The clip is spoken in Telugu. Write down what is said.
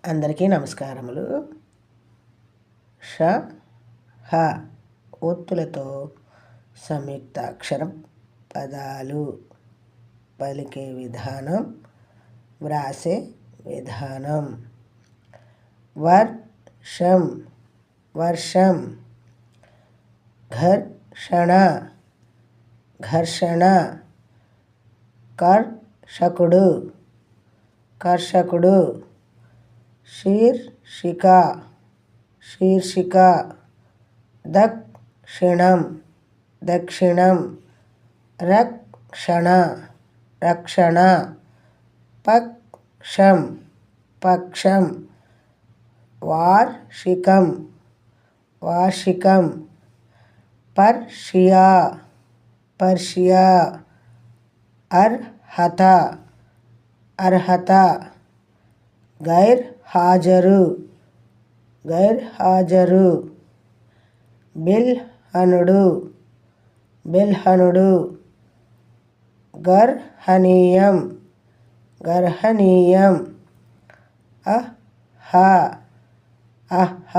అందరికీ నమస్కారములు. ష హ ఒత్తులతో సంయుక్తాక్షరం పదాలు పలికే విధానం, వ్రాసే విధానం. వర్షం వర్షం, ఘర్షణ ఘర్షణ, కర్షకుడు కర్షకుడు, శీర్షిక శీర్షిక, దక్షిణం దక్షిణం, రక్షణ రక్షణ, పక్షం పక్షం, వార్షికం వార్షికం, పర్షియా పర్షియా, అర్హత అర్హత, గైర్హాజరు గైర్హాజరు, బిల్హణుడు బిల్హణుడు, గర్హనీయం గర్హనీయం, అహ అహ,